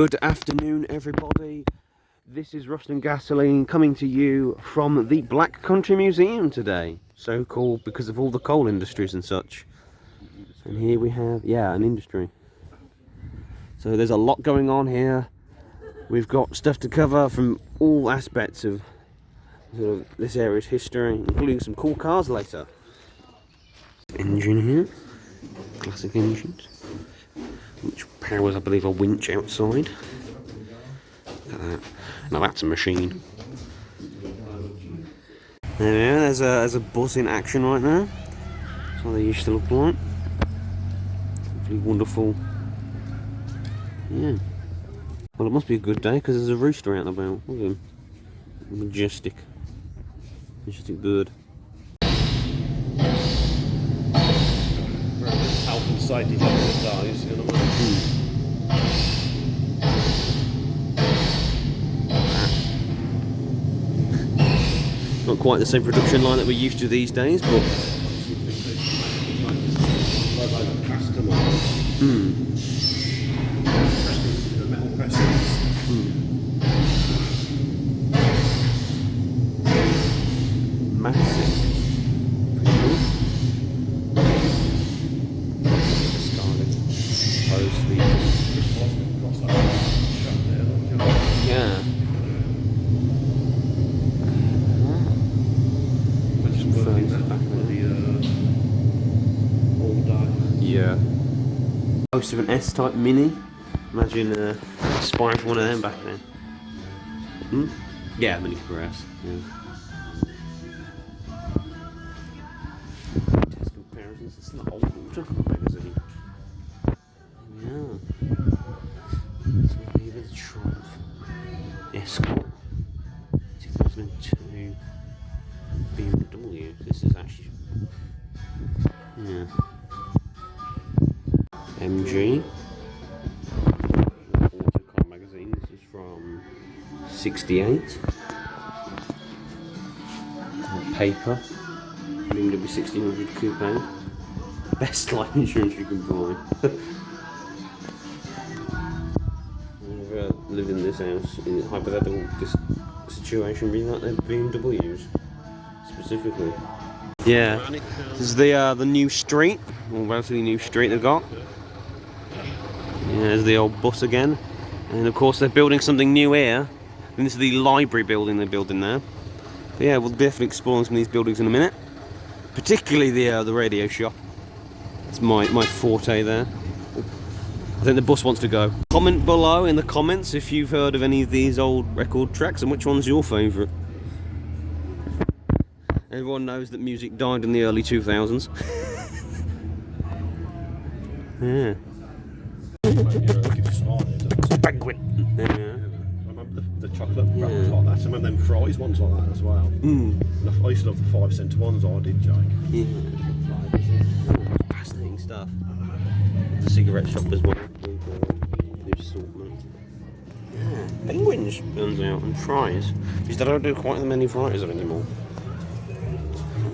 Good afternoon, everybody. This is Rust and Gasoline coming to you from the Black Country Museum today. So called because of all the coal industries and such. And here we have, an industry. So there's a lot going on here. We've got stuff to cover from all aspects of sort of this area's history, including some cool cars later. Engine here, classic engines, which powers, I believe, a winch outside. Look at that. Now that's a machine. There, there's a bus in action right now. That's what they used to look like. Really wonderful. Yeah. Well, it must be a good day because there's a rooster out and about. Look at him. Majestic bird. Health and safety guys, you know what I mean? Not quite the same production line that we're used to these days, but metal presses. massive. Yeah. Yeah. Most of an S-type Mini. Imagine aspiring for one of them back then. Yeah, Mini Cooper S. Yeah. Test comparisons. It's not old water magazine. Yeah. So maybe the Triumph Escort 2002 BMW. This is actually MG. Autocar magazine. This is from '68. Paper. BMW 1600 Coupe. Best life insurance you can buy. Lived in this house in a hypothetical situation, being like their BMWs specifically. Yeah, this is the new street, or relatively new street they've got. Yeah, there's the old bus again, and of course they're building something new here. And this is the library building they're building there. But yeah, we'll definitely explore some of these buildings in a minute, particularly the radio shop. It's my forte there. I think the bus wants to go. Comment below in the comments if you've heard of any of these old record tracks and which one's your favourite. Everyone knows that music died in the early 2000s. Yeah. Penguin. Yeah. I remember the chocolate wrappers like that. Some of them fries ones like that as well. And I used to love the 5-cent ones. I did, Jake. Yeah. Fascinating stuff. The cigarette shop as well. The assortment. Yeah. Penguins turns out, and fries. Because they don't do quite as many fries anymore.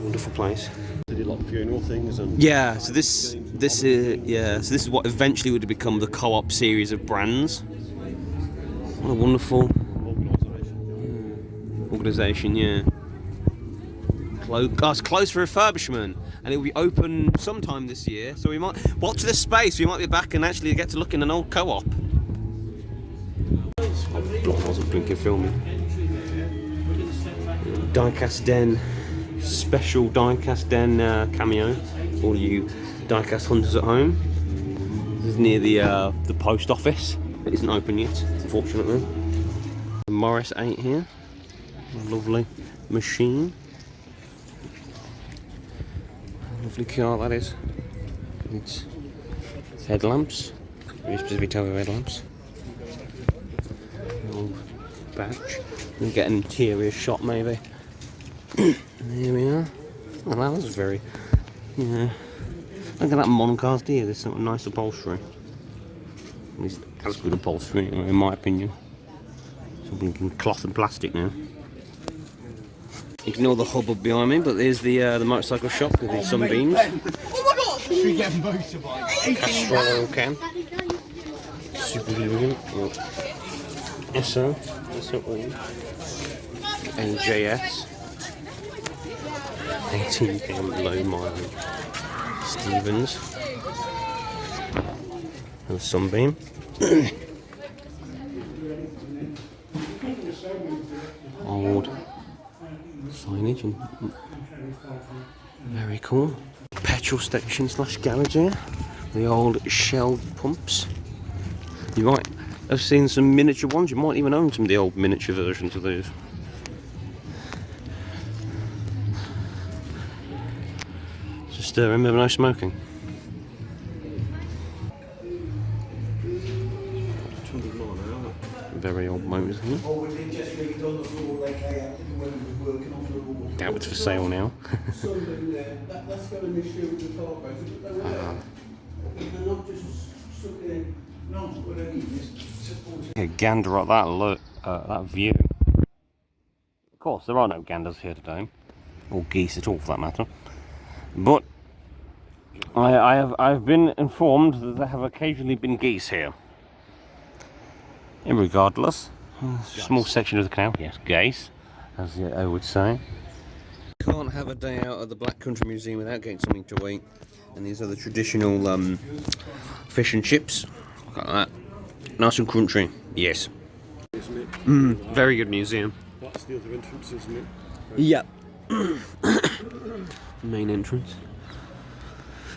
Wonderful place. They did like funeral things and so this is what eventually would become the Co-op series of brands. What a wonderful organisation, yeah. It's closed for refurbishment, and it will be open sometime this year. So we might watch this space. We might be back and actually get to look in an old Co-op. I wasn't blinking filming. Diecast Den. Special Diecast Den cameo for all you diecast hunters at home. This is near the post office. It isn't open yet, unfortunately. The Morris 8 here. A lovely machine. Lovely car that is. It's headlamps. Very specific type of headlamps. Old badge. We'll get an interior shot maybe. There we are. Oh, that was very, Look at that Moncars here. There's some nice upholstery. At least as good upholstery, in my opinion. It's all blinking cloth and plastic now. Ignore the hubbub behind me, but there's the motorcycle shop with the sunbeams. Oh my god! Should we get a motorbike? Castrol oil can. Civilian, SO, AJS, 18 pound low mileage, Stevens, and Sunbeam. Old signage and very cool. Petrol station / garage here. The old Shell pumps. You might have seen some miniature ones. You might even own some of the old miniature versions of these. Just remember, no smoking. Very old motors here. That was for sale now. A gander at that look, that view. Of course, there are no ganders here today, or geese at all, for that matter. But I've been informed that there have occasionally been geese here. Irregardless, a small section of the canal. Yes, geese, as I would say. Can't have a day out at the Black Country Museum without getting something to eat. And these are the traditional fish and chips. Look at that. Nice and crunchy. Yes. Very good museum. That's the other entrance, isn't it? Yep. Main entrance.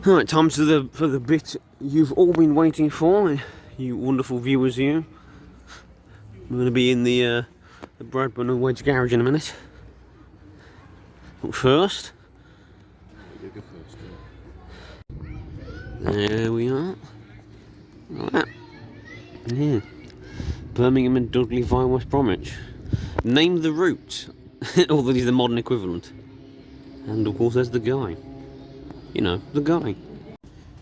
Alright, time for the bit you've all been waiting for, you wonderful viewers here. We're going to be in the Bradburn and Wedge garage in a minute. But first, there we are. Right. Yeah. Birmingham and Dudley via West Bromwich. Name the route, although he's the modern equivalent. And of course, there's the guy. You know, the guy.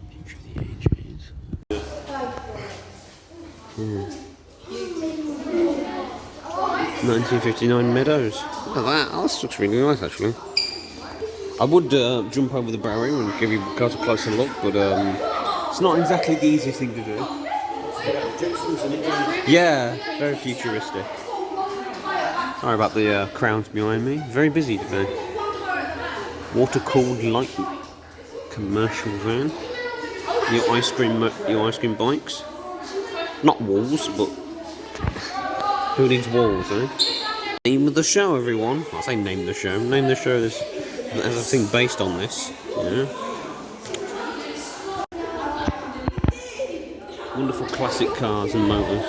Picture of the AJs. Yeah. 1959 Meadows. Look at that. Oh, this looks really nice, actually. I would jump over the barrier and give you guys a closer look, but it's not exactly the easiest thing to do. Yeah, very futuristic. Sorry about the crowds behind me. Very busy today. Water-cooled light commercial van. Your ice cream bikes. Not walls, but who needs walls, eh? Name of the show, everyone. I say name the show. Name the show as a thing based on this. Yeah. Wonderful classic cars and motors.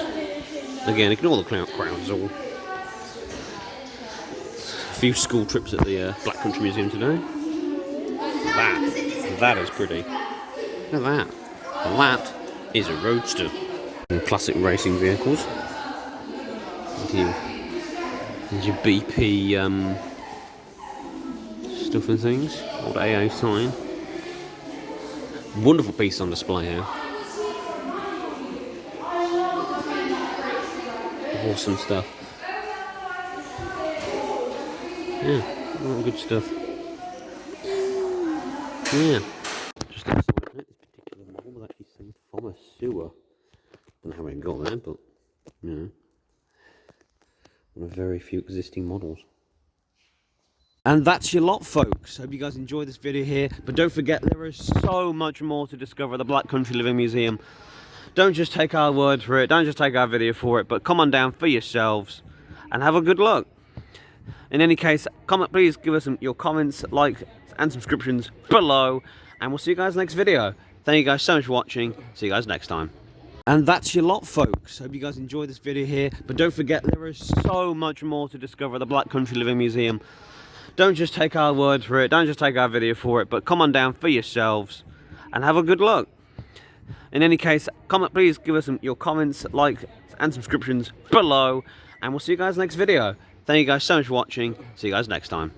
Again, ignore the crowds all. A few school trips at the Black Country Museum today. That is pretty. Look at that. That is a roadster. And classic racing vehicles. And your BP stuff and things. Old AA sign. Wonderful piece on display here. Awesome stuff. Yeah, all good stuff. Yeah. Just outside of it, this particular model was actually sent from a sewer. Don't know how it got there, but you know, one of very few existing models. And that's your lot, folks. Hope you guys enjoyed this video here. But don't forget, there is so much more to discover at the Black Country Living Museum. Don't just take our word for it. Don't just take our video for it. But come on down for yourselves and have a good look. In any case, please give us your comments, likes, and subscriptions below. And we'll see you guys next video. Thank you guys so much for watching. See you guys next time. And that's your lot, folks. Hope you guys enjoyed this video here. But don't forget, there is so much more to discover at the Black Country Living Museum. Don't just take our word for it. Don't just take our video for it. But come on down for yourselves and have a good look. In any case, please give us your comments, likes, and subscriptions below. And we'll see you guys next video. Thank you guys so much for watching. See you guys next time.